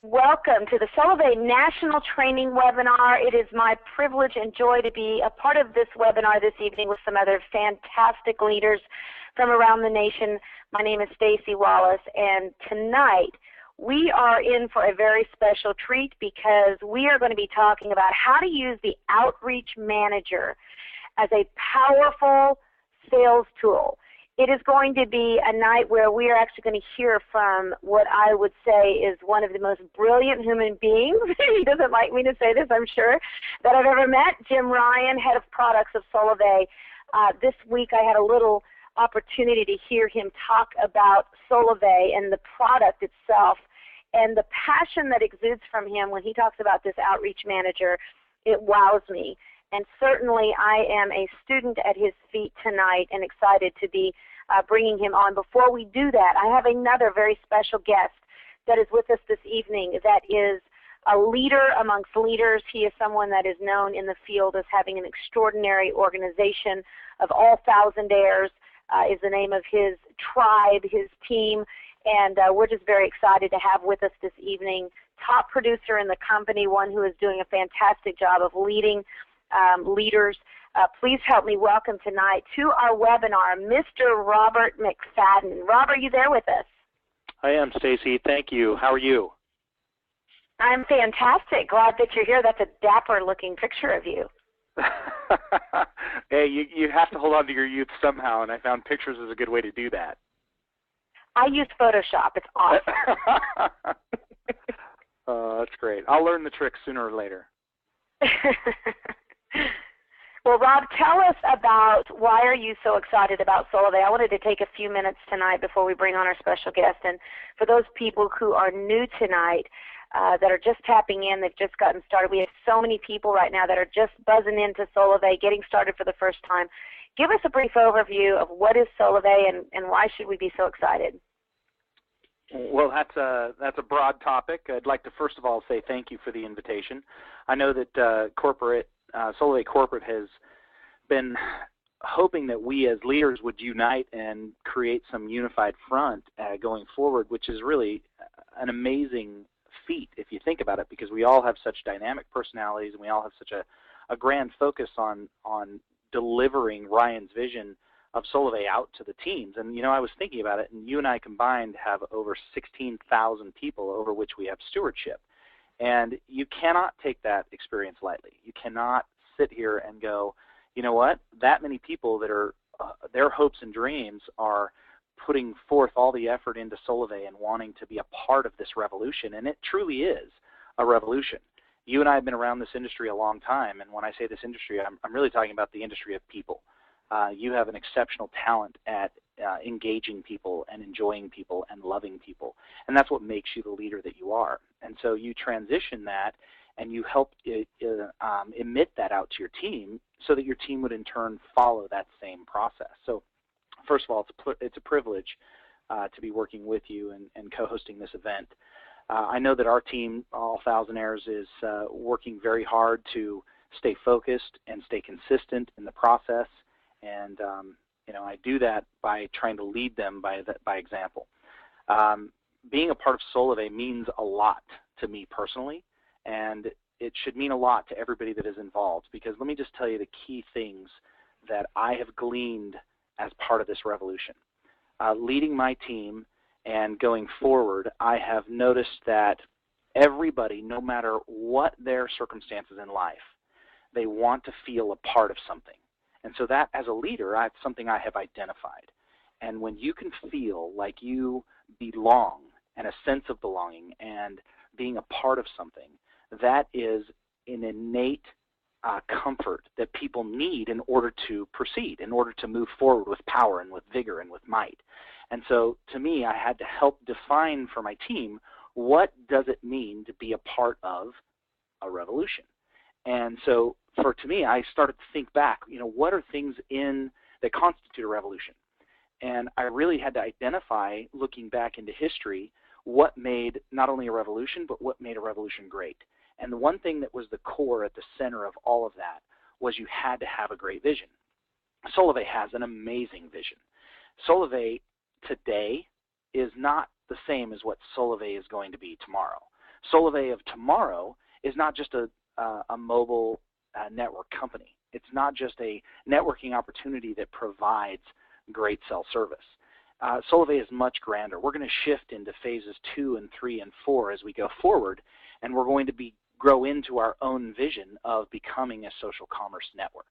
Welcome to the Solavei National Training Webinar. It is my privilege and joy to be a part of this webinar this evening with some other fantastic leaders from around the nation. My name is Stacy Wallace, and tonight we are in for a very special treat because we are going to be talking about how to use the Outreach Manager as a powerful sales tool. It is going to be a night where we are actually going to hear from what I would say is one of the most brilliant human beings, he doesn't like me to say this, I'm sure, that I've ever met, Jim Ryan, Head of Products of Solavei. This week I had a little opportunity to hear him talk about Solavei and the product itself, and the passion that exudes from him when he talks about this Outreach Manager, it wows me. And certainly I am a student at his feet tonight and excited to be bringing him on. Before we do that, I have another very special guest that is with us this evening that is a leader amongst leaders. He is someone that is known in the field as having an extraordinary organization of all thousandaires, is the name of his tribe, his team, and we're just very excited to have with us this evening top producer in the company, one who is doing a fantastic job of leading leaders. Please help me welcome tonight to our webinar, Mr. Robert McFadden. Rob, are you there with us? I am, Stacy. Thank you. How are you? I'm fantastic. Glad that you're here. That's a dapper-looking picture of you. Hey, you have to hold on to your youth somehow, and I found pictures is a good way to do that. I use Photoshop. It's awesome. That's great. I'll learn the trick sooner or later. Well, Rob, tell us about why are you so excited about Solavei. I wanted to take a few minutes tonight before we bring on our special guest. And for those people who are new tonight that are just tapping in, they've just gotten started. We have so many people right now that are just buzzing into Solavei, getting started for the first time. Give us a brief overview of what is Solavei and why should we be so excited? Well, that's a broad topic. I'd like to first of all say thank you for the invitation. I know that Solavei Corporate has been hoping that we as leaders would unite and create some unified front going forward, which is really an amazing feat if you think about it, because we all have such dynamic personalities and we all have such a grand focus on delivering Ryan's vision of Solavei out to the teams. And, you know, I was thinking about it, and you and I combined have over 16,000 people over which we have stewardship. And you cannot take that experience lightly. You cannot sit here and go, you know what, that many people that are, their hopes and dreams are putting forth all the effort into Solavei and wanting to be a part of this revolution. And it truly is a revolution. You and I have been around this industry a long time, and when I say this industry, I'm really talking about the industry of people. You have an exceptional talent at engaging people and enjoying people and loving people, and that's what makes you the leader that you are. And so you transition that and you help emit that out to your team so that your team would in turn follow that same process. So first of all, it's a privilege to be working with you and co-hosting this event. I know that our team, All Thousandaires, is working very hard to stay focused and stay consistent in the process. And you know, I do that by trying to lead them by example. Being a part of Solavei means a lot to me personally, and it should mean a lot to everybody that is involved, because let me just tell you the key things that I have gleaned as part of this revolution. Leading my team and going forward, I have noticed that everybody, no matter what their circumstances in life, they want to feel a part of something. And so that, as a leader, that's something I have identified. And when you can feel like you belong and a sense of belonging and being a part of something, that is an innate comfort that people need in order to proceed, in order to move forward with power and with vigor and with might. And so to me, I had to help define for my team, what does it mean to be a part of a revolution? And so to me, I started to think back, you know, what are things that constitute a revolution? And I really had to identify, looking back into history, what made not only a revolution, but what made a revolution great. And the one thing that was the core at the center of all of that was you had to have a great vision. Solavei has an amazing vision. Solavei today is not the same as what Solavei is going to be tomorrow. Solavei of tomorrow is not just a mobile network company. It's not just a networking opportunity that provides great cell service. Solavei is much grander. We're going to shift into phases 2 and 3 and 4 as we go forward, and we're going to grow into our own vision of becoming a social commerce network.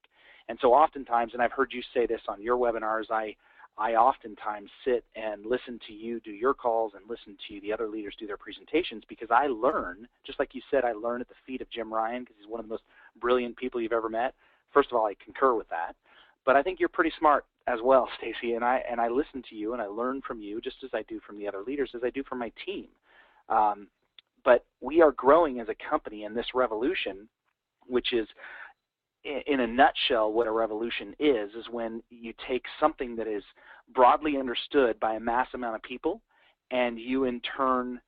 And so oftentimes, and I've heard you say this on your webinars, I oftentimes sit and listen to you do your calls and listen to the other leaders do their presentations, because I learn, just like you said, I learn at the feet of Jim Ryan because he's one of the most brilliant people you've ever met. First of all, I concur with that. But I think you're pretty smart as well, Stacy, and I listen to you and I learn from you just as I do from the other leaders, as I do from my team. But we are growing as a company in this revolution, which is, in a nutshell, what a revolution is when you take something that is broadly understood by a mass amount of people and you in turn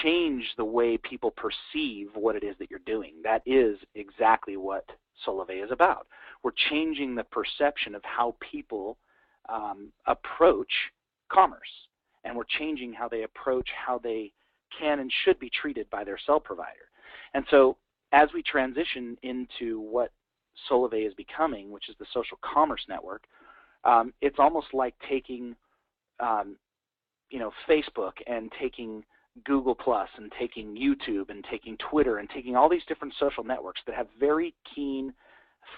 change the way people perceive what it is that you're doing. That is exactly what Solavei is about. We're changing the perception of how people approach commerce, and we're changing how they approach how they can and should be treated by their cell provider. And so as we transition into what Solavei is becoming, which is the social commerce network, it's almost like taking Facebook and taking Google Plus and taking YouTube and taking Twitter and taking all these different social networks that have very keen,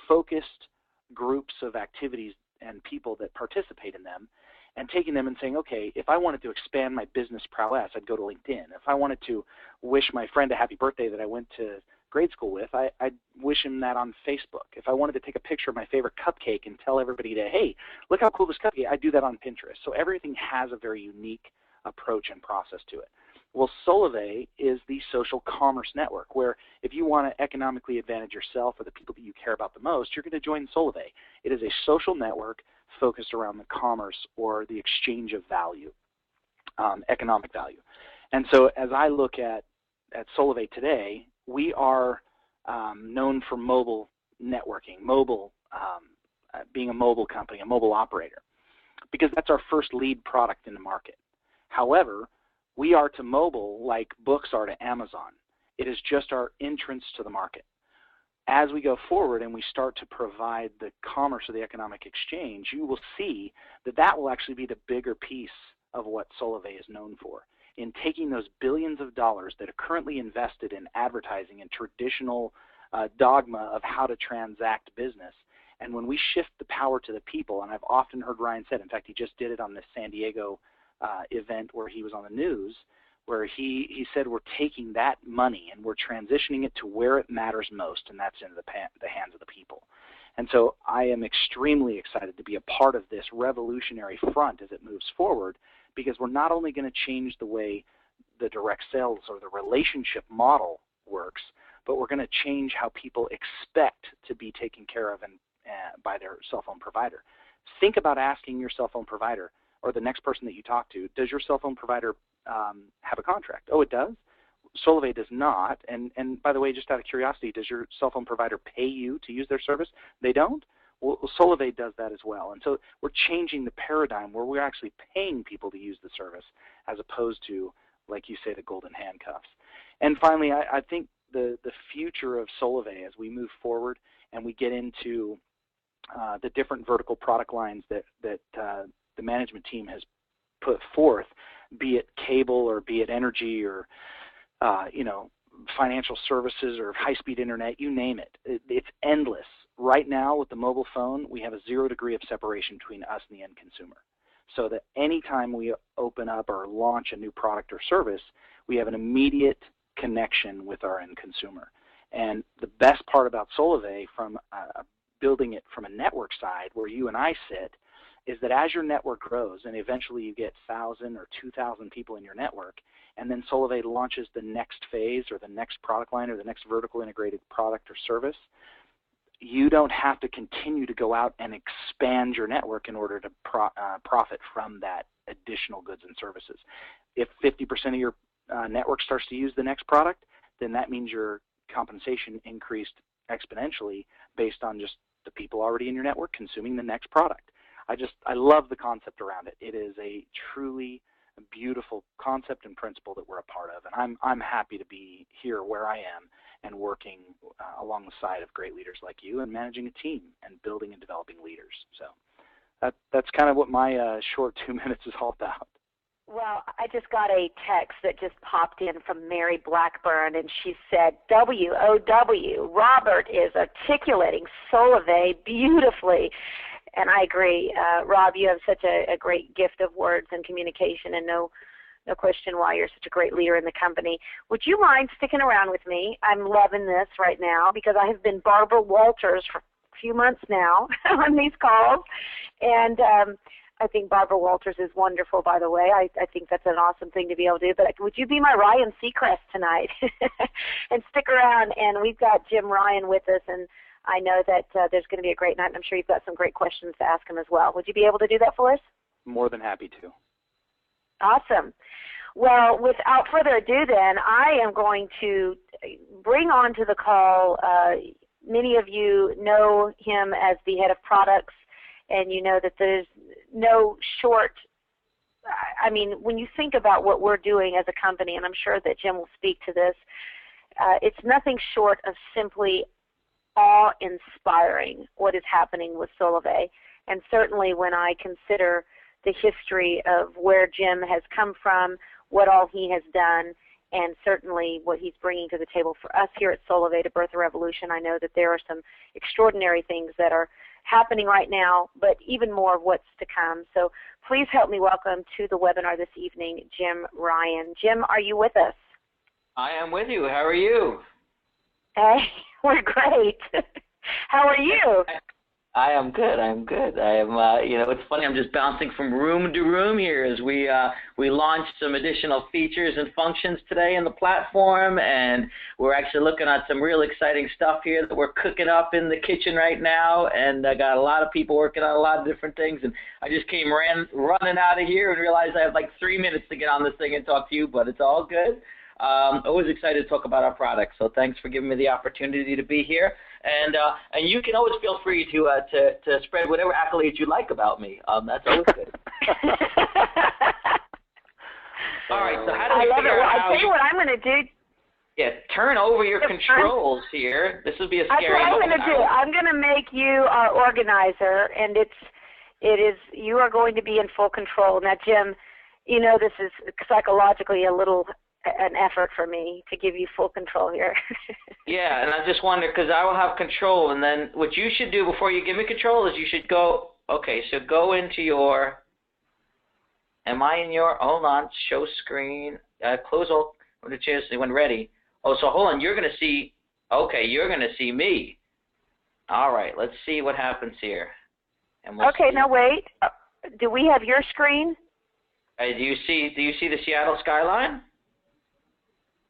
focused groups of activities and people that participate in them, and taking them and saying, okay, if I wanted to expand my business prowess, I'd go to LinkedIn. If I wanted to wish my friend a happy birthday that I went to grade school with, I'd wish him that on Facebook. If I wanted to take a picture of my favorite cupcake and tell everybody to, hey, look how cool this cupcake, I'd do that on Pinterest. So everything has a very unique approach and process to it. Well, Solavei is the social commerce network, where if you want to economically advantage yourself or the people that you care about the most, you're going to join Solavei. It is a social network focused around the commerce or the exchange of value, economic value. And so as I look at Solavei today, we are known for mobile networking, being a mobile company, a mobile operator, because that's our first lead product in the market. However, we are to mobile like books are to Amazon. It is just our entrance to the market. As we go forward and we start to provide the commerce or the economic exchange, you will see that that will actually be the bigger piece of what Solavei is known for, in taking those billions of dollars that are currently invested in advertising and traditional dogma of how to transact business. And when we shift the power to the people, and I've often heard Ryan said, in fact, he just did it on this San Diego event where he was on the news, where he said we're taking that money and we're transitioning it to where it matters most, and that's in the hands of the people. And so I am extremely excited to be a part of this revolutionary front as it moves forward, because we're not only going to change the way the direct sales or the relationship model works, but we're going to change how people expect to be taken care of by their cell phone provider. Think about asking your cell phone provider, or the next person that you talk to, does your cell phone provider have a contract? Oh, it does? Solavei does not. And by the way, just out of curiosity, does your cell phone provider pay you to use their service? They don't? Well, Solavei does that as well. And so we're changing the paradigm where we're actually paying people to use the service as opposed to, like you say, the golden handcuffs. And finally, I think the future of Solavei as we move forward and we get into the different vertical product lines that the management team has put forth, be it cable or be it energy or financial services or high-speed internet, you name it. It's endless. Right now with the mobile phone, we have a 0 degree of separation between us and the end consumer. So that anytime we open up or launch a new product or service, we have an immediate connection with our end consumer. And the best part about Solavei, from building it from a network side where you and I sit, is that as your network grows and eventually you get 1,000 or 2,000 people in your network, and then Solavei launches the next phase or the next product line or the next vertical integrated product or service, you don't have to continue to go out and expand your network in order to profit from that additional goods and services. If 50% of your network starts to use the next product, then that means your compensation increased exponentially based on just the people already in your network consuming the next product. I love the concept around it. It is a truly beautiful concept and principle that we're a part of. And I'm happy to be here where I am and working alongside of great leaders like you and managing a team and building and developing leaders. So that's kind of what my short 2 minutes is all about. Well, I just got a text that just popped in from Mary Blackburn, and she said, WOW, Robert is articulating Solavei beautifully. And I agree. Rob, you have such a great gift of words and communication, and no question why you're such a great leader in the company. Would you mind sticking around with me? I'm loving this right now because I have been Barbara Walters for a few months now on these calls. And I think Barbara Walters is wonderful, by the way. I think that's an awesome thing to be able to do. But would you be my Ryan Seacrest tonight? And stick around, and we've got Jim Ryan with us, and I know that there's going to be a great night, and I'm sure you've got some great questions to ask him as well. Would you be able to do that for us? More than happy to. Awesome. Well, without further ado then, I am going to bring on to the call, many of you know him as the head of products, and you know that there's no short, I mean, when you think about what we're doing as a company, and I'm sure that Jim will speak to this, it's nothing short of simply awe-inspiring what is happening with Solavei. And certainly when I consider the history of where Jim has come from, what all he has done, and certainly what he's bringing to the table for us here at Solavei to birth a revolution, I know that there are some extraordinary things that are happening right now, but even more of what's to come. So please help me welcome to the webinar this evening, Jim Ryan. Jim, are you with us? I am with you. How are you? Hey, we're great. How are you? I am good. I'm good. I am. You know, it's funny. I'm just bouncing from room to room here as we launched some additional features and functions today in the platform, and we're actually looking at some real exciting stuff here that we're cooking up in the kitchen right now. And I got a lot of people working on a lot of different things, and I just came running out of here and realized I have like 3 minutes to get on this thing and talk to you, but it's all good. Always excited to talk about our products, so thanks for giving me the opportunity to be here. And you can always feel free to spread whatever accolades you like about me. That's always good. All right, so how do we figure out how I'll tell you what I'm going to do. Yeah, turn over your controls here. This will be a scary moment. That's what I'm going to do. I'm going to make you our organizer, and you are going to be in full control. Now, Jim, you know this is psychologically an effort for me to give you full control here. Yeah, and I just wonder, because I will have control, and then what you should do before you give me control is you should go, okay, so go into your, hold on, show screen, close all the chairs when ready. Oh, so hold on, you're going to see, okay, you're going to see me. All right, let's see what happens here. And we'll okay, see. now wait, do we have your screen? Do you see the Seattle skyline?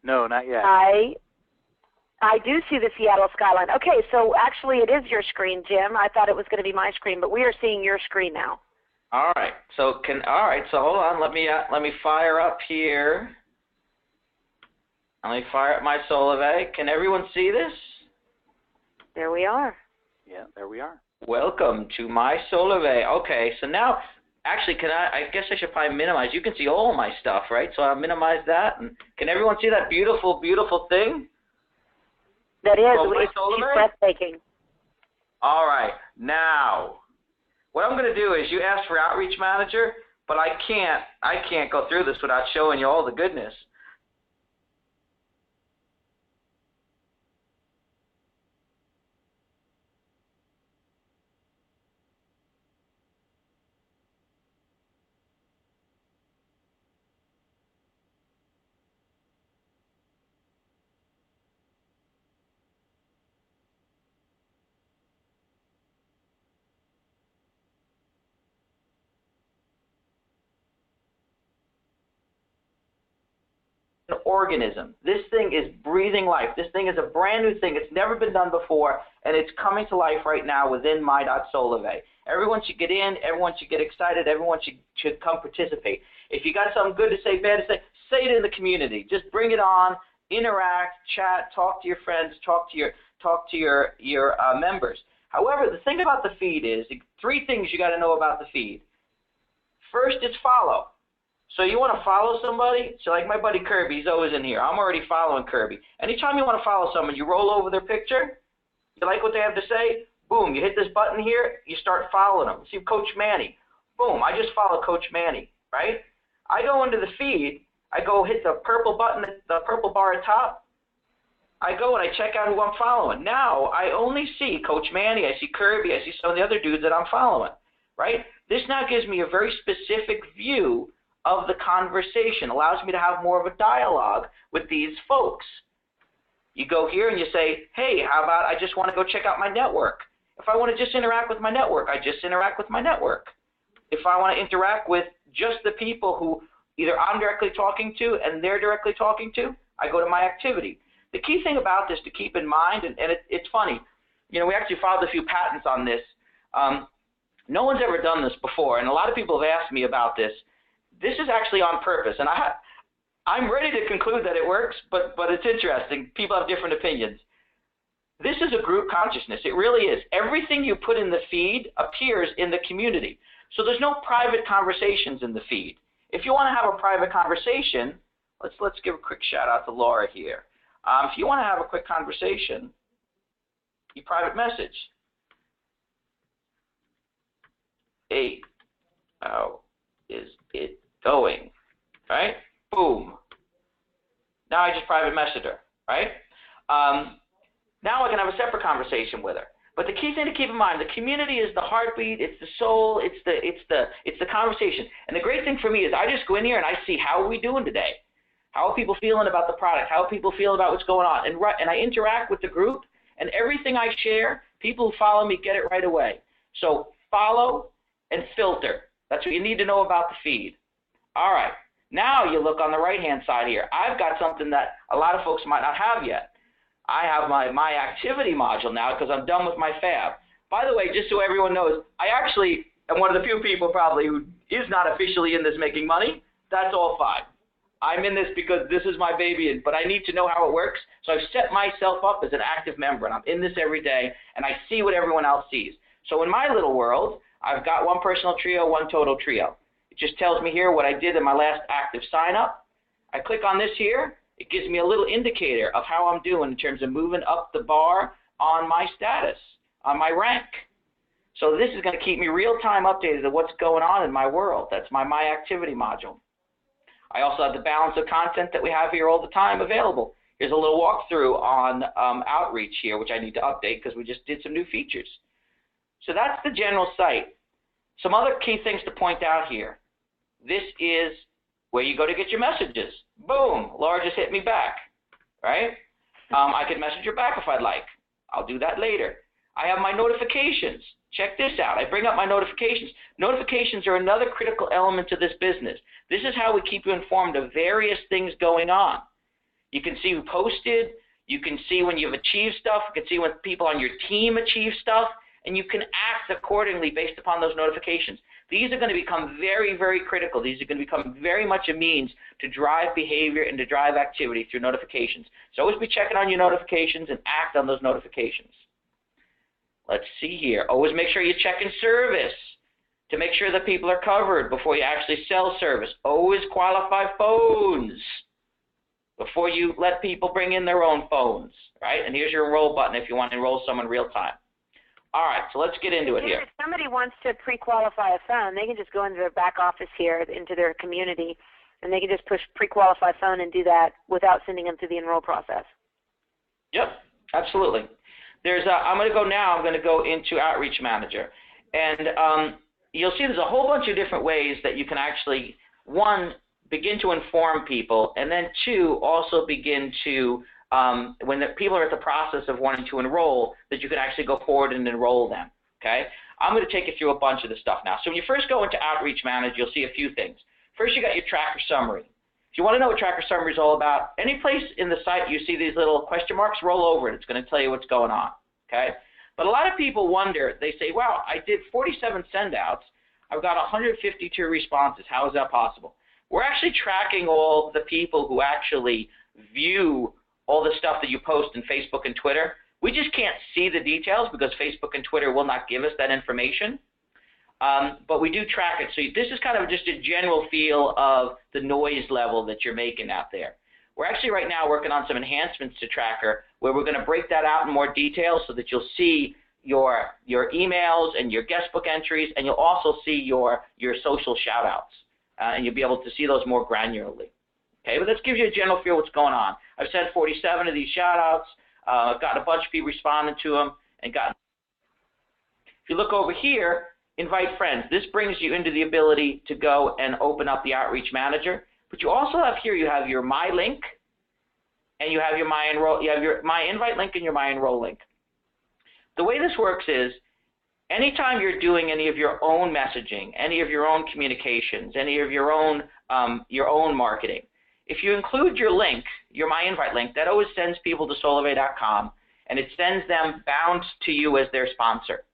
No, not yet. I do see the Seattle skyline. Okay, so actually it is your screen, Jim. I thought it was going to be my screen, but we are seeing your screen now. All right. So hold on. Let me fire up here. Let me fire up my Solavei. Can everyone see this? There we are. Yeah, there we are. Welcome to my Solavei. Okay, so now, actually, I guess I should probably minimize. You can see all my stuff, right? So I'll minimize that. And can everyone see that beautiful, beautiful thing? That is. It's breathtaking. All right. Now, what I'm going to do is you asked for Outreach Manager, but I can't go through this without showing you all the goodness. An organism. This thing is breathing life. This thing is a brand new thing. It's never been done before, and it's coming to life right now within my.solavei. Everyone should get in. Everyone should get excited. Everyone should come participate. If you got something good to say, bad to say it in the community. Just bring it on, interact, chat, talk to your friends, talk to your members. However, the thing about the feed is 3 things you got to know about the feed. First is follow. So you want to follow somebody? So like my buddy Kirby, he's always in here. I'm already following Kirby. Anytime you want to follow someone, you roll over their picture. You like what they have to say? Boom, you hit this button here, you start following them. See Coach Manny. Boom, I just follow Coach Manny, right? I go into the feed, I go hit the purple button, the purple bar at top. I go and I check out who I'm following. Now I only see Coach Manny, I see Kirby, I see some of the other dudes that I'm following, right? This now gives me a very specific view of the conversation, allows me to have more of a dialogue with these folks. You go here and you say, hey, how about I just want to go check out my network. If I want to just interact with my network, I just interact with my network. If I want to interact with just the people who either I'm directly talking to and they're directly talking to, I go to my activity. The key thing about this to keep in mind, and it's funny, you know, we actually filed a few patents on this. No one's ever done this before, and a lot of people have asked me about this. This is actually on purpose, and I'm ready to conclude that it works, but it's interesting. People have different opinions. This is a group consciousness. It really is. Everything you put in the feed appears in the community. So there's no private conversations in the feed. If you want to have a private conversation, let's give a quick shout out to Laura here. If you want to have a quick conversation, you private message. Hey, how is it going? Right? Boom. Now I just private messaged her, right? Now I can have a separate conversation with her. But the key thing to keep in mind, the community is the heartbeat, it's the soul, it's the conversation. And the great thing for me is I just go in here and I see how are we doing today? How are people feeling about the product? How are people feeling about what's going on? And I interact with the group, and everything I share, people who follow me get it right away. So follow and filter. That's what you need to know about the feed. All right. Now you look on the right-hand side here. I've got something that a lot of folks might not have yet. I have my activity module now because I'm done with my fab. By the way, just so everyone knows, I actually am one of the few people probably who is not officially in this making money. That's all fine. I'm in this because this is my baby, but I need to know how it works. So I've set myself up as an active member, and I'm in this every day, and I see what everyone else sees. So in my little world, I've got one personal trio, one total trio. It just tells me here what I did in my last active sign-up. I click on this here. It gives me a little indicator of how I'm doing in terms of moving up the bar on my status, on my rank. So this is going to keep me real-time updated of what's going on in my world. That's my activity module. I also have the balance of content that we have here all the time available. Here's a little walkthrough on Outreach here, which I need to update because we just did some new features. So that's the general site. Some other key things to point out here. This is where you go to get your messages. Boom, Laura just hit me back, right? I could message her back if I'd like. I'll do that later. I have my notifications. Check this out. I bring up my notifications. Notifications are another critical element to this business. This is how we keep you informed of various things going on. You can see who posted. You can see when you've achieved stuff. You can see when people on your team achieve stuff. And you can act accordingly based upon those notifications. These are going to become very, very critical. These are going to become very much a means to drive behavior and to drive activity through notifications. So always be checking on your notifications and act on those notifications. Let's see here. Always make sure you check in service to make sure that people are covered before you actually sell service. Always qualify phones before you let people bring in their own phones, right? And here's your enroll button if you want to enroll someone real time. All right, so let's get into it here. If somebody wants to pre-qualify a phone, they can just go into their back office here, into their community, and they can just push pre-qualify phone and do that without sending them through the enroll process. Yep, absolutely. I'm going to go now. I'm going to go into Outreach Manager, and you'll see there's a whole bunch of different ways that you can actually, one, begin to inform people, and then two, also begin to when the people are at the process of wanting to enroll, that you can actually go forward and enroll them, okay? I'm going to take you through a bunch of this stuff now. So when you first go into Outreach Manager, you'll see a few things. First, you got your tracker summary. If you want to know what tracker summary is all about, any place in the site you see these little question marks, roll over it. It's going to tell you what's going on, okay? But a lot of people wonder, they say, wow, I did 47 send-outs. I've got 152 responses. How is that possible? We're actually tracking all the people who actually view all the stuff that you post in Facebook and Twitter. We just can't see the details because Facebook and Twitter will not give us that information. but we do track it. So this is kind of just a general feel of the noise level that you're making out there. We're actually right now working on some enhancements to Tracker where we're going to break that out in more detail so that you'll see your emails and your guestbook entries, and you'll also see your social shout-outs, and you'll be able to see those more granularly. Okay, but this gives you a general feel of what's going on. I've sent 47 of these shout-outs. I've gotten a bunch of people responding to them, and gotten. If you look over here, invite friends. This brings you into the ability to go and open up the Outreach Manager. But you also have here, you have your My Link, and you have your My Enroll. You have your My Invite link and your My Enroll link. The way this works is, anytime you're doing any of your own messaging, any of your own communications, any of your own marketing, if you include your link, your My Invite link, that always sends people to solavei.com, and it sends them bound to you as their sponsor.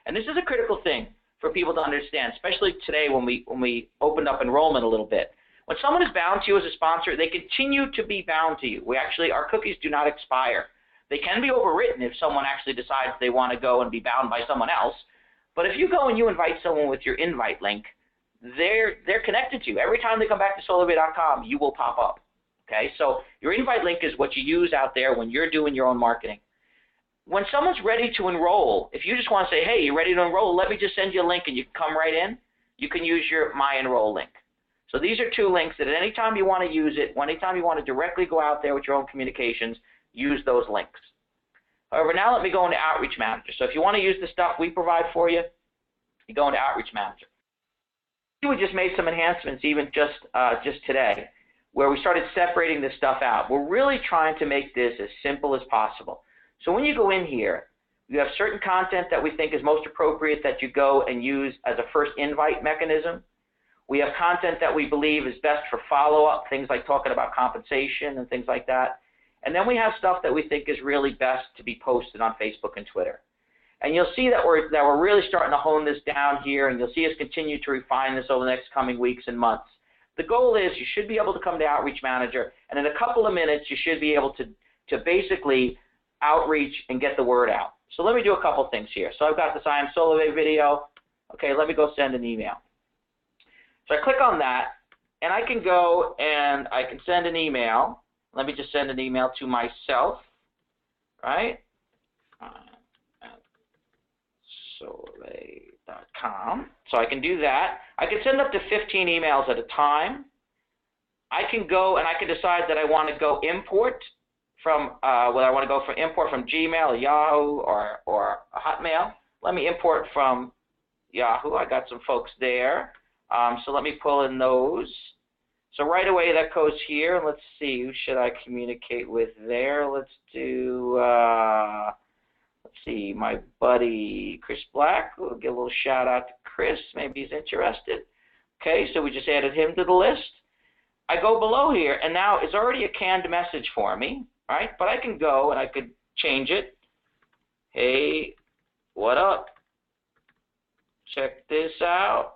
And this is a critical thing for people to understand, especially today when we opened up enrollment a little bit. When someone is bound to you as a sponsor, they continue to be bound to you. Our cookies do not expire. They can be overwritten if someone actually decides they want to go and be bound by someone else. But if you go and you invite someone with your invite link, they're connected to you. Every time they come back to solavei.com, you will pop up. Okay, so your invite link is what you use out there when you're doing your own marketing. When someone's ready to enroll, if you just want to say, hey, you're ready to enroll, let me just send you a link and you can come right in, you can use your My Enroll link. So these are two links that at any time you want to use it, anytime you want to directly go out there with your own communications, use those links. However, now let me go into Outreach Manager. So if you want to use the stuff we provide for you, you go into Outreach Manager. We just made some enhancements even just today where we started separating this stuff out. We're really trying to make this as simple as possible. So when you go in here, you have certain content that we think is most appropriate that you go and use as a first invite mechanism. We have content that we believe is best for follow-up, things like talking about compensation and things like that. And then we have stuff that we think is really best to be posted on Facebook and Twitter. And you'll see that we're really starting to hone this down here, and you'll see us continue to refine this over the next coming weeks and months. The goal is you should be able to come to Outreach Manager, and in a couple of minutes you should be able to basically outreach and get the word out. So let me do a couple things here. So I've got this I Am Solavei video. Okay, let me go send an email. So I click on that, and I can go and I can send an email. Let me just send an email to myself, right? Solavei.com. So I can do that. I can send up to 15 emails at a time. I can go and I can decide that I want to go import from whether I want to go for import from Gmail or Yahoo or a Hotmail. Let me import from Yahoo. I got some folks there. So let me pull in those. So right away that goes here. Let's see, who should I communicate with there? Let's do, let's see, my buddy Chris Black. We'll give a little shout out to Chris. Maybe he's interested. Okay, so we just added him to the list. I go below here, and now it's already a canned message for me, right? But I can go and I could change it. Hey, what up? Check this out.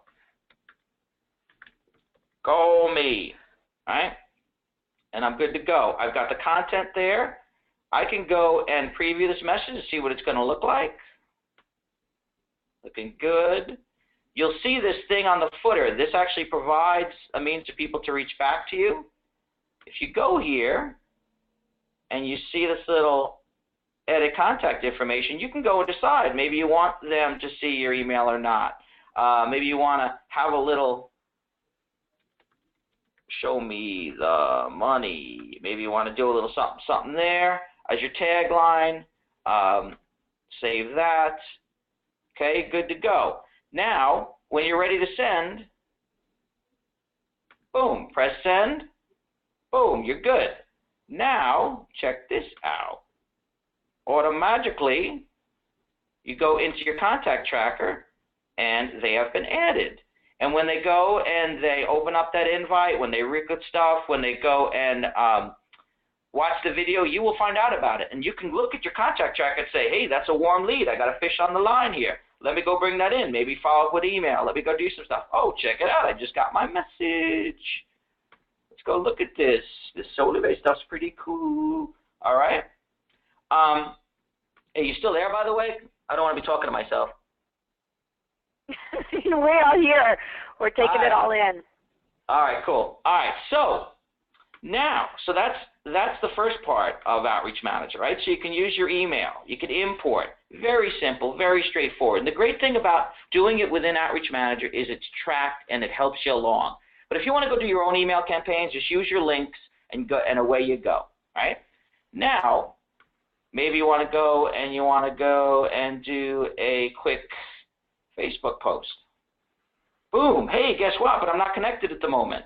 Call me, right? And I'm good to go. I've got the content there. I can go and preview this message to see what it's going to look like. Looking good. You'll see this thing on the footer. This actually provides a means for people to reach back to you. If you go here and you see this little edit contact information, you can go and decide. Maybe you want them to see your email or not. Maybe you want to have a little show me the money. Maybe you want to do a little something there as your tagline. Save that. Okay, good to go. Now, when you're ready to send, boom, press send. Boom, you're good. Now, check this out. Automatically, you go into your contact tracker, and they have been added. And when they go and they open up that invite, when they read good stuff, when they go and watch the video, you will find out about it. And you can look at your contact tracker and say, hey, that's a warm lead. I got a fish on the line here. Let me go bring that in. Maybe follow up with email. Let me go do some stuff. Oh, check it out. I just got my message. Let's go look at this. This Solavei stuff's pretty cool. All right. Hey, you still there, by the way? I don't want to be talking to myself. We're all here. We're taking it all in. All right, cool. All right, so now, that's the first part of Outreach Manager, right? So you can use your email. You can import. Very simple, very straightforward. And the great thing about doing it within Outreach Manager is it's tracked and it helps you along. But if you want to go do your own email campaigns, just use your links and go, and away you go, right? Now, maybe you want to go and do a quick Facebook post. Boom. Hey, guess what? But I'm not connected at the moment.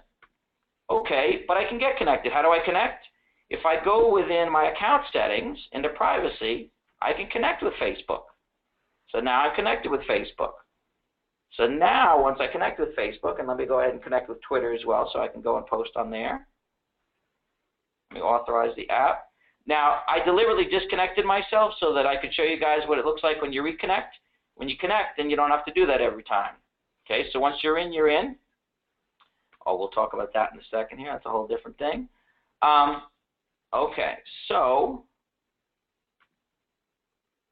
Okay, but I can get connected. How do I connect? If I go within my account settings into privacy, I can connect with Facebook. So now I'm connected with Facebook. So now once I connect with Facebook, and let me go ahead and connect with Twitter as well so I can go and post on there. Let me authorize the app. Now, I deliberately disconnected myself so that I could show you guys what it looks like when you reconnect. When you connect, then you don't have to do that every time. Okay, so once you're in, you're in. Oh, we'll talk about that in a second here. That's a whole different thing. Okay, so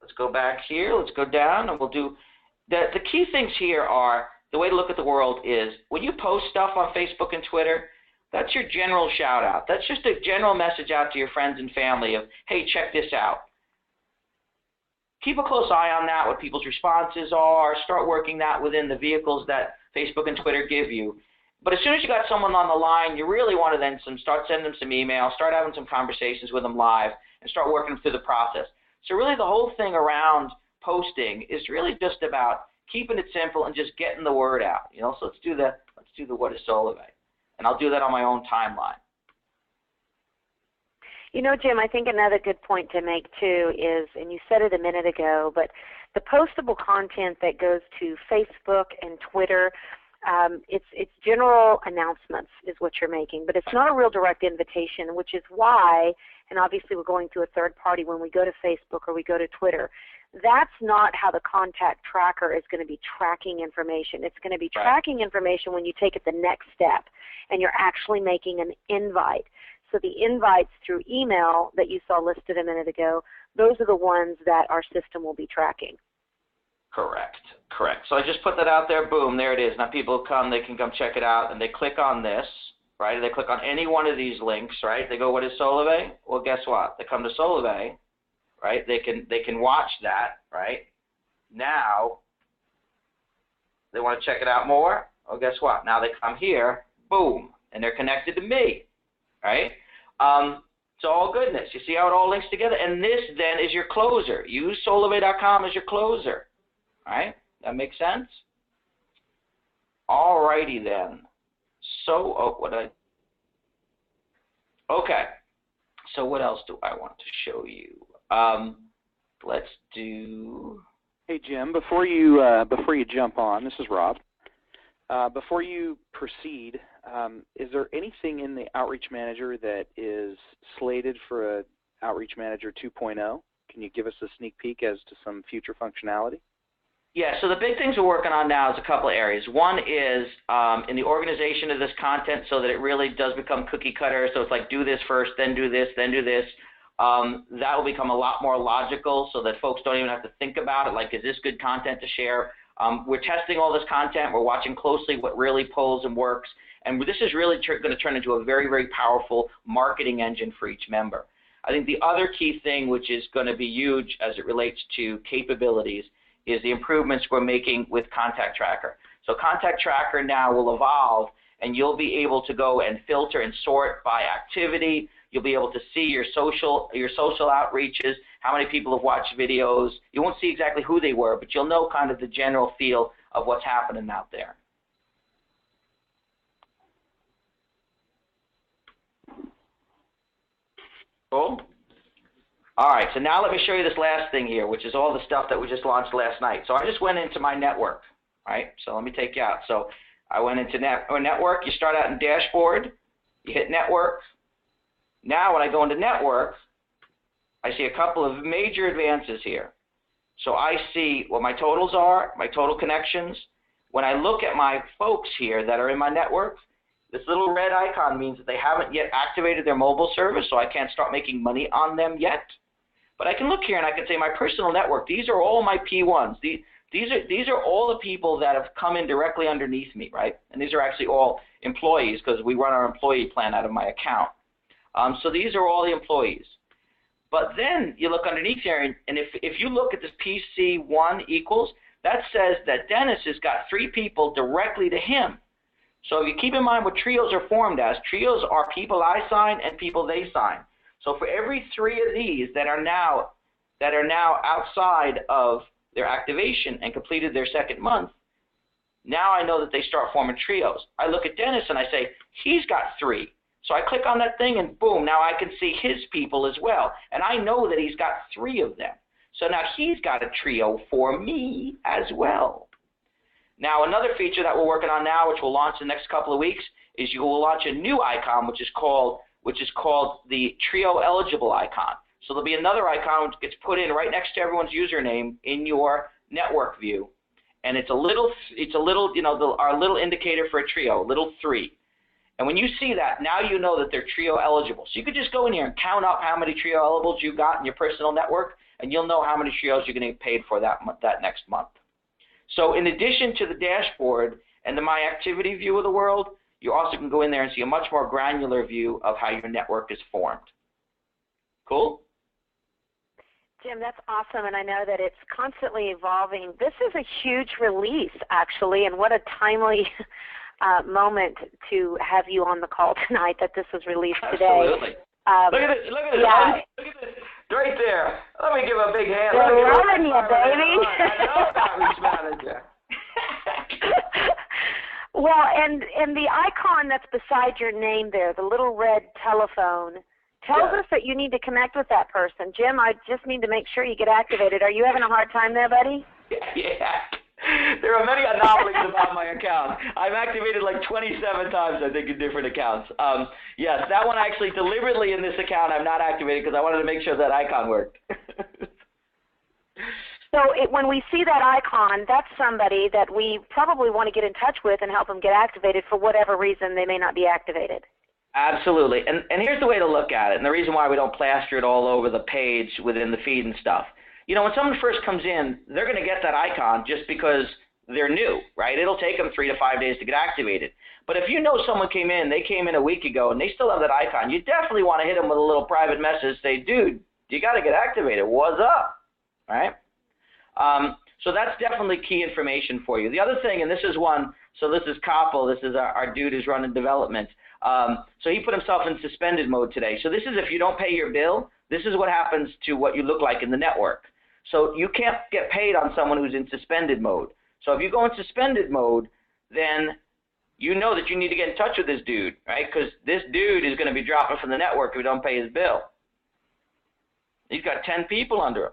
let's go back here. Let's go down, and we'll do the key things here are the way to look at the world is when you post stuff on Facebook and Twitter, that's your general shout out. That's just a general message out to your friends and family of, hey, check this out. Keep a close eye on that, what people's responses are. Start working that within the vehicles that Facebook and Twitter give you. But as soon as you got someone on the line, you really want to then start sending them some emails, start having some conversations with them live, and start working them through the process. So really the whole thing around posting is really just about keeping it simple and just getting the word out. You know, so let's do the what is Solavei, and I'll do that on my own timeline. You know, Jim, I think another good point to make too is, and you said it a minute ago, but the postable content that goes to Facebook and Twitter, it's general announcements is what you're making, but it's not a real direct invitation, which is why, and obviously we're going through a third party when we go to Facebook or we go to Twitter. That's not how the contact tracker is going to be tracking information. It's going to be tracking information when you take it the next step and you're actually making an invite. So the invites through email that you saw listed a minute ago, those are the ones that our system will be tracking. Correct, correct. So I just put that out there, boom, there it is. Now people come, they can come check it out, and they click on this, right? They click on any one of these links, right? They go, what is Solavei? Well, guess what? They come to Solavei, right? They can watch that, right? Now, they want to check it out more. Well, guess what? Now they come here, boom, and they're connected to me, right? It's all goodness. You see how it all links together? And this then is your closer. Use Solavei.com as your closer, right? That makes sense? All righty then. So, okay. So what else do I want to show you? Let's do. Hey Jim, before you jump on, this is Rob. Before you proceed, is there anything in the Outreach Manager that is slated for a Outreach Manager 2.0? Can you give us a sneak peek as to some future functionality? Yeah, so the big things we're working on now is a couple of areas. One is in the organization of this content so that it really does become cookie cutter. So it's like do this first, then do this, then do this. That will become a lot more logical so that folks don't even have to think about it, like is this good content to share? We're testing all this content. We're watching closely what really pulls and works. And this is really going to turn into a very, very powerful marketing engine for each member. I think the other key thing, which is going to be huge as it relates to capabilities, is the improvements we're making with Contact Tracker. So Contact Tracker now will evolve, and you'll be able to go and filter and sort by activity. You'll be able to see your social outreaches, how many people have watched videos. You won't see exactly who they were, but you'll know kind of the general feel of what's happening out there. Cool? All right, so now let me show you this last thing here, which is all the stuff that we just launched last night. So I just went into my network, right? So let me take you out. So I went into network. You start out in dashboard. You hit network. Now when I go into network, I see a couple of major advances here. So I see what my totals are, my total connections. When I look at my folks here that are in my network, this little red icon means that they haven't yet activated their mobile service, so I can't start making money on them yet. But I can look here and I can say my personal network, these are all my P1s. these are all the people that have come in directly underneath me, right? And these are actually all employees because we run our employee plan out of my account. So these are all the employees. But then you look underneath here, and if you look at this PC1 equals, that says that Dennis has got 3 people directly to him. So if you keep in mind what trios are formed as, trios are people I sign and people they sign. So for every 3 of these that are now outside of their activation and completed their 2nd month, now I know that they start forming trios. I look at Dennis and I say, he's got 3. So I click on that thing and boom, now I can see his people as well. And I know that he's got 3 of them. So now he's got a trio for me as well. Now another feature that we're working on now, which we'll launch in the next couple of weeks, is you will launch a new icon which is called the trio eligible icon. So there'll be another icon which gets put in right next to everyone's username in your network view. And it's a little, you know, our little indicator for a trio, a little 3. And when you see that, now you know that they're trio eligible. So you could just go in here and count up how many trio eligibles you got in your personal network, and you'll know how many trios you're going to get paid for that next month. So in addition to the dashboard and the My Activity view of the world, you also can go in there and see a much more granular view of how your network is formed. Cool? Jim, that's awesome, and I know that it's constantly evolving. This is a huge release, actually, and what a timely moment to have you on the call tonight that this was released today. Absolutely. Look at this. Look at this. Yeah. Look at this. Right there. Let me give a big hand. They're loving you, baby. I know Outreach Manager. Well, and the icon that's beside your name there, the little red telephone, tells us that you need to connect with that person. Jim, I just need to make sure you get activated. Are you having a hard time there, buddy? Yeah. There are many anomalies about my account. I've activated like 27 times, I think, in different accounts. Yes, that one actually deliberately in this account I'm not activated because I wanted to make sure that icon worked. So when we see that icon, that's somebody that we probably want to get in touch with and help them get activated for whatever reason they may not be activated. Absolutely. And here's the way to look at it, and the reason why we don't plaster it all over the page within the feed and stuff. You know, when someone first comes in, they're going to get that icon just because they're new, right? It'll take them 3 to 5 days to get activated. But if you know someone came in, they came in a week ago, and they still have that icon, you definitely want to hit them with a little private message, say, dude, you got to get activated. What's up? Right? So that's definitely key information for you. The other thing, and this is one, so this is Koppel, this is our dude who's running development. So he put himself in suspended mode today. So this is if you don't pay your bill, this is what happens to what you look like in the network. So you can't get paid on someone who's in suspended mode. So if you go in suspended mode, then you know that you need to get in touch with this dude, right? Because this dude is going to be dropping from the network if you don't pay his bill. He's got 10 people under him.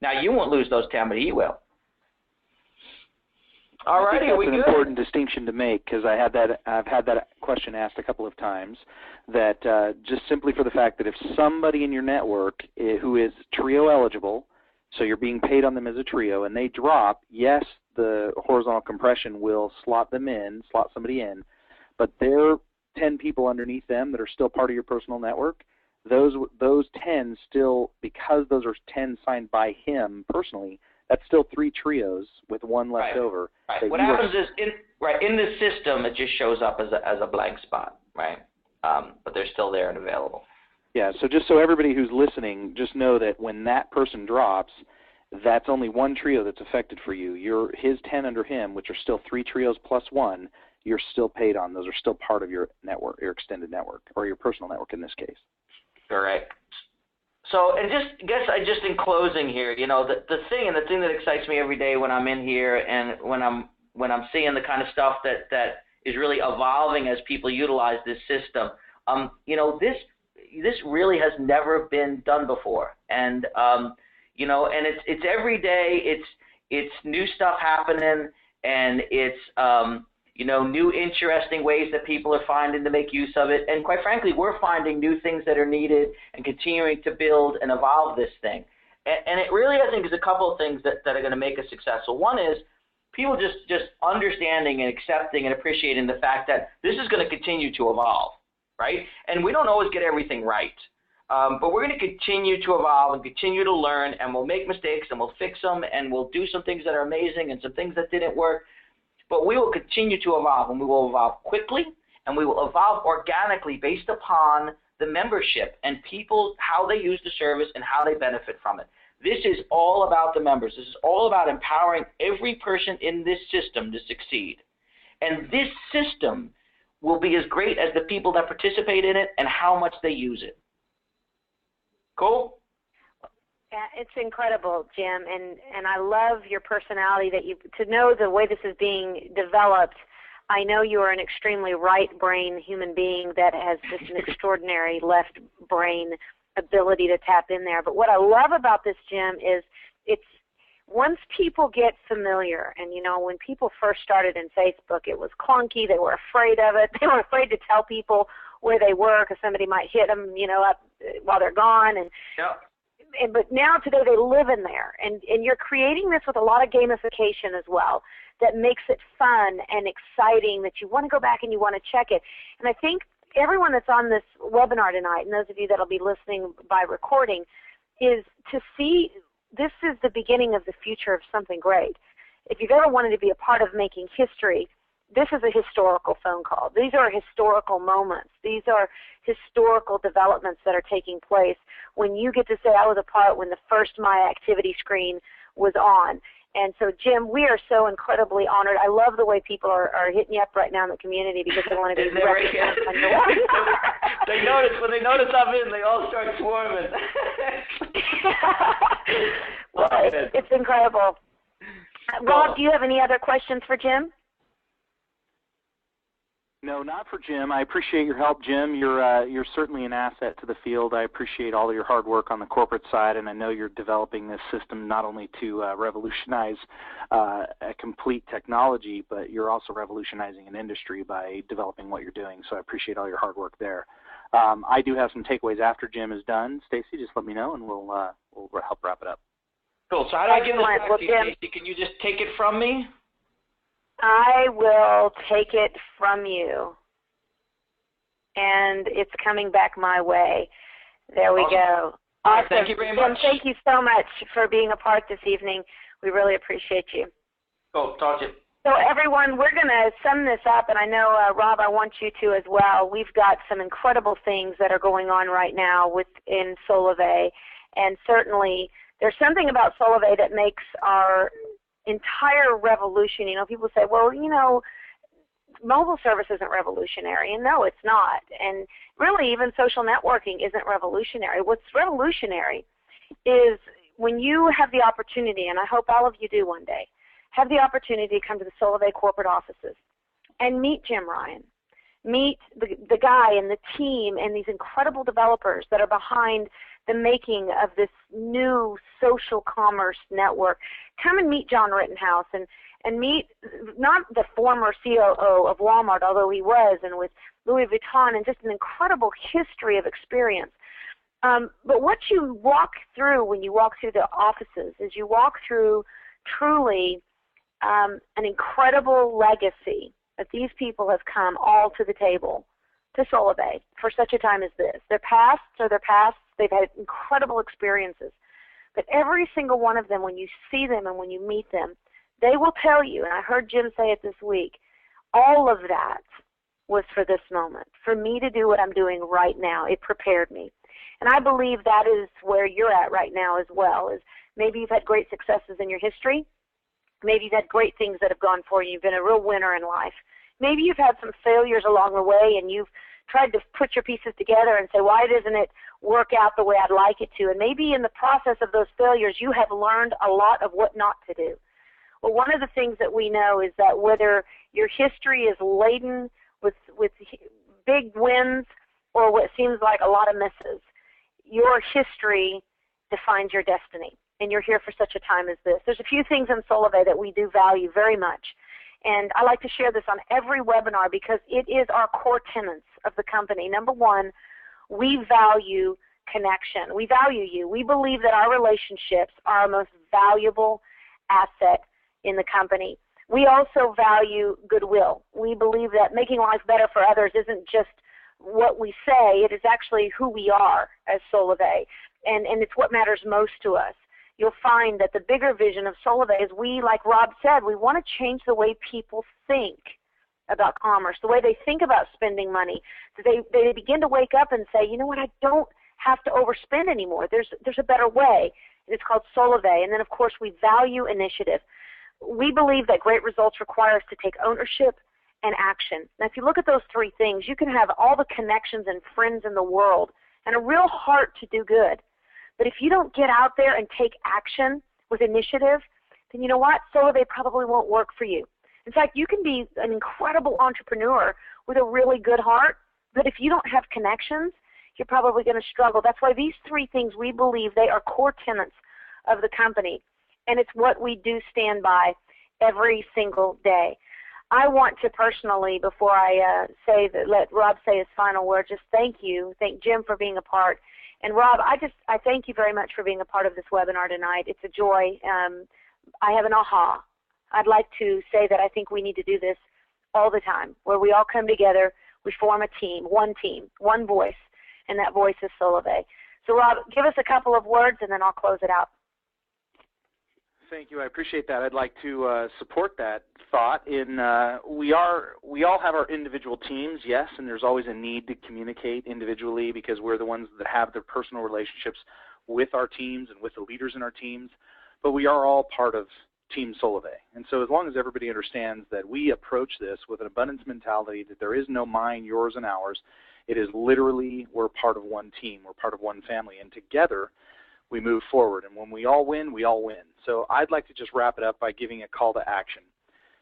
Now, you won't lose those 10, but he will. All righty, are we good? That's an important distinction to make because I've had that question asked a couple of times. That just simply for the fact that if somebody in your network who is trio eligible, so you're being paid on them as a trio, and they drop, yes, the horizontal compression will slot somebody in, but there are 10 people underneath them that are still part of your personal network. Those 10 still, because those are 10 signed by him personally, that's still 3 trios with 1 left over. Right. What happens is, in the system, it just shows up as a blank spot, right? But they're still there and available. Yeah, so just so everybody who's listening, just know that when that person drops, that's only 1 trio that's affected for you. His 10 under him, which are still 3 trios plus 1, you're still paid on. Those are still part of your network, your extended network, or your personal network in this case. Correct. So, and just in closing here, you know, the thing that excites me every day when I'm in here and when I'm seeing the kind of stuff that is really evolving as people utilize this system, you know, this really has never been done before, and you know, and it's every day, it's new stuff happening, and it's you know, new interesting ways that people are finding to make use of it. And quite frankly, we're finding new things that are needed and continuing to build and evolve this thing. And it really, I think, is a couple of things that are going to make us successful. One is people just understanding and accepting and appreciating the fact that this is going to continue to evolve, right? And we don't always get everything right. But we're going to continue to evolve and continue to learn, and we'll make mistakes, and we'll fix them, and we'll do some things that are amazing and some things that didn't work. But we will continue to evolve, and we will evolve quickly, and we will evolve organically based upon the membership and people, how they use the service and how they benefit from it. This is all about the members. This is all about empowering every person in this system to succeed. And this system will be as great as the people that participate in it and how much they use it. Cool? Yeah, it's incredible, Jim, and I love your personality to know the way this is being developed. I know you are an extremely right-brain human being that has just an extraordinary left brain ability to tap in there. But what I love about this, Jim, is it's once people get familiar, and when people first started in Facebook, it was clunky. They were afraid of it. They were afraid to tell people where they were because somebody might hit them, up while they're gone. But now today they live in there, and you're creating this with a lot of gamification as well that makes it fun and exciting that you want to go back and you want to check it. And I think everyone that's on this webinar tonight, and those of you that will be listening by recording, is to see this is the beginning of the future of something great. If you've ever wanted to be a part of making history, this is a historical phone call. These are historical moments. These are historical developments that are taking place when you get to say, I was a part when the first My Activity screen was on. And so, Jim, we are so incredibly honored. I love the way people are hitting you up right now in the community because they want to be recognized on your website. When they notice I'm in, they all start swarming. Well, it's incredible. Rob, do you have any other questions for Jim? No, not for Jim. I appreciate your help, Jim. You're certainly an asset to the field. I appreciate all of your hard work on the corporate side, and I know you're developing this system not only to revolutionize a complete technology, but you're also revolutionizing an industry by developing what you're doing. So I appreciate all your hard work there. I do have some takeaways after Jim is done. Stacy, just let me know, and we'll help wrap it up. Cool. So how do I give this back to you, Stacy? Can you just take it from me? I will take it from you, and it's coming back my way. There we go. Awesome. Thank you very much. Jim, thank you so much for being a part this evening. We really appreciate you. Cool. Talk to you. So everyone, we're going to sum this up, and I know, Rob, I want you to as well. We've got some incredible things that are going on right now within Solavei, and certainly there's something about Solavei that makes our entire revolution. People say, well, mobile service isn't revolutionary, and no, it's not. And really, even social networking isn't revolutionary. What's revolutionary is when you have the opportunity, and I hope all of you do one day, have the opportunity to come to the Solavei corporate offices and meet Jim Ryan, meet the guy and the team and these incredible developers that are behind the making of this new social commerce network. Come and meet John Rittenhouse and meet not the former COO of Walmart, although he was, and with Louis Vuitton, and just an incredible history of experience. But what you walk through when you walk through the offices is you walk through truly an incredible legacy that these people have come all to the table to Solavei for such a time as this. Their pasts are their pasts. They've had incredible experiences. But every single one of them, when you see them and when you meet them, they will tell you, and I heard Jim say it this week, all of that was for this moment, for me to do what I'm doing right now. It prepared me. And I believe that is where you're at right now as well, is maybe you've had great successes in your history. Maybe you've had great things that have gone for you. You've been a real winner in life. Maybe you've had some failures along the way and you've tried to put your pieces together and say, why doesn't it work out the way I'd like it to? And maybe in the process of those failures, you have learned a lot of what not to do. Well, one of the things that we know is that whether your history is laden with big wins or what seems like a lot of misses, your history defines your destiny. And you're here for such a time as this. There's a few things in Solavei that we do value very much. And I like to share this on every webinar because it is our core tenets of the company. Number one, we value connection. We value you. We believe that our relationships are our most valuable asset in the company. We also value goodwill. We believe that making life better for others isn't just what we say. It is actually who we are as Solavei, and it's what matters most to us. You'll find that the bigger vision of Solavei is we, like Rob said, we want to change the way people think about commerce, the way they think about spending money. So they begin to wake up and say, you know what, I don't have to overspend anymore. There's a better way. And it's called Solavei. And then, of course, we value initiative. We believe that great results require us to take ownership and action. Now, if you look at those three things, you can have all the connections and friends in the world and a real heart to do good. But if you don't get out there and take action with initiative, then you know what? Solavei probably won't work for you. In fact, you can be an incredible entrepreneur with a really good heart, but if you don't have connections, you're probably going to struggle. That's why these three things, we believe they are core tenets of the company, and it's what we do stand by every single day. I want to personally, before I let Rob say his final word, just thank Jim for being a part. And Rob, I thank you very much for being a part of this webinar tonight. It's a joy. I have an aha. I'd like to say that I think we need to do this all the time, where we all come together, we form a team, one voice, and that voice is Solavei. So Rob, give us a couple of words and then I'll close it out. Thank you. I appreciate that. I'd like to support that thought. We all have our individual teams, yes, and there's always a need to communicate individually because we're the ones that have the personal relationships with our teams and with the leaders in our teams, but we are all part of Team Solavei. And so as long as everybody understands that we approach this with an abundance mentality, that there is no mine, yours, and ours, it is literally we're part of one team, we're part of one family, and together we move forward. And when we all win, we all win. So I'd like to just wrap it up by giving a call to action.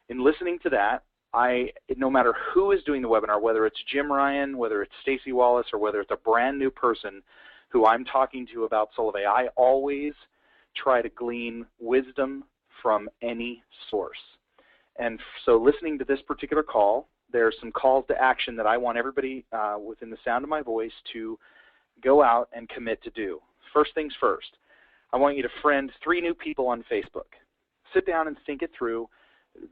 In listening to that, no matter who is doing the webinar, whether it's Jim Ryan, whether it's Stacy Wallace, or whether it's a brand new person who I'm talking to about Solavei, I always try to glean wisdom from any source. And so listening to this particular call, there's some calls to action that I want everybody within the sound of my voice to go out and commit to do. First things first, I want you to friend 3 new people on Facebook. Sit down and think it through.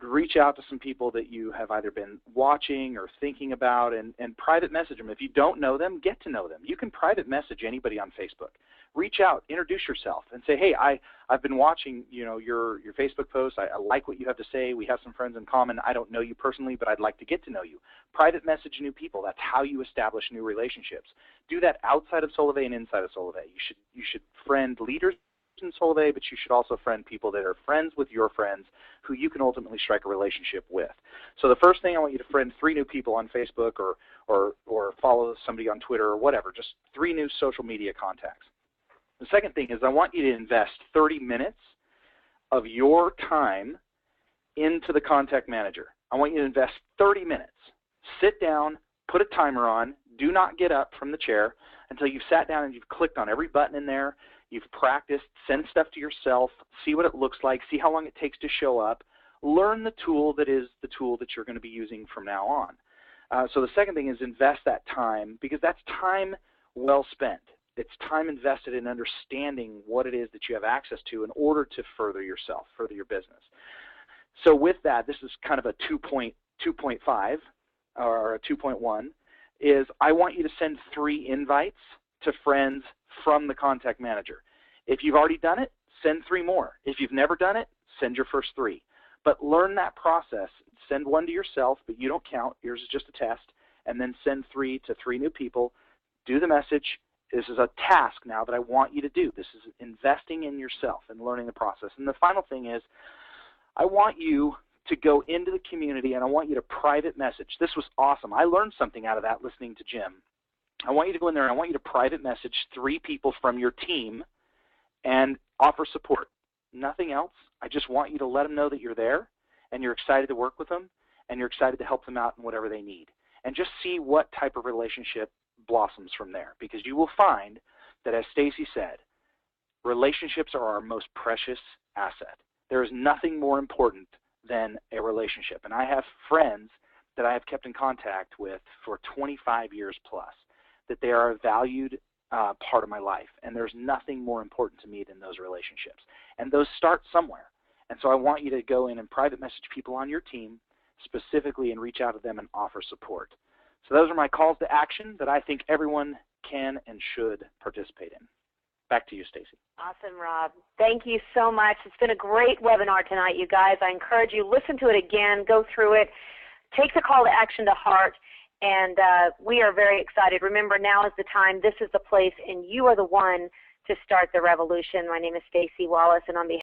Reach out to some people that you have either been watching or thinking about and private message them. If you don't know them, get to know them. You can private message anybody on Facebook. Reach out, introduce yourself, and say, hey, I've been watching your Facebook posts. I like what you have to say. We have some friends in common. I don't know you personally, but I'd like to get to know you. Private message new people. That's how you establish new relationships. Do that outside of Solavei and inside of Solavei. You should friend leaders in Solavei, but you should also friend people that are friends with your friends who you can ultimately strike a relationship with. So the first thing, I want you to friend 3 new people on Facebook or follow somebody on Twitter or whatever, just 3 new social media contacts. The second thing is I want you to invest 30 minutes of your time into the contact manager. I want you to invest 30 minutes. Sit down, put a timer on, do not get up from the chair until you've sat down and you've clicked on every button in there, you've practiced, send stuff to yourself, see what it looks like, see how long it takes to show up, learn the tool that is the tool that you're going to be using from now on. So the second thing is invest that time, because that's time well spent. It's time invested in understanding what it is that you have access to in order to further yourself, further your business. So with that, this is kind of a 2.5 or a 2.1, is I want you to send 3 invites to friends from the contact manager. If you've already done it, send 3 more. If you've never done it, send your first 3. But learn that process. Send 1 to yourself, but you don't count. Yours is just a test. And then send 3 to 3 new people. Do the message. This is a task now that I want you to do. This is investing in yourself and learning the process. And the final thing is I want you to go into the community and I want you to private message. This was awesome. I learned something out of that listening to Jim. I want you to go in there and I want you to private message 3 people from your team and offer support. Nothing else. I just want you to let them know that you're there and you're excited to work with them and you're excited to help them out in whatever they need. And just see what type of relationship blossoms from there, because you will find that, as Stacy said, relationships are our most precious asset. There is nothing more important than a relationship. And I have friends that I have kept in contact with for 25 years plus, that they are a valued part of my life. And there's nothing more important to me than those relationships. And those start somewhere. And so I want you to go in and private message people on your team specifically and reach out to them and offer support. So those are my calls to action that I think everyone can and should participate in. Back to you, Stacy. Awesome, Rob. Thank you so much. It's been a great webinar tonight, you guys. I encourage you, listen to it again, go through it, take the call to action to heart, and we are very excited. Remember, now is the time, this is the place, and you are the one to start the revolution. My name is Stacy Wallace, and on behalf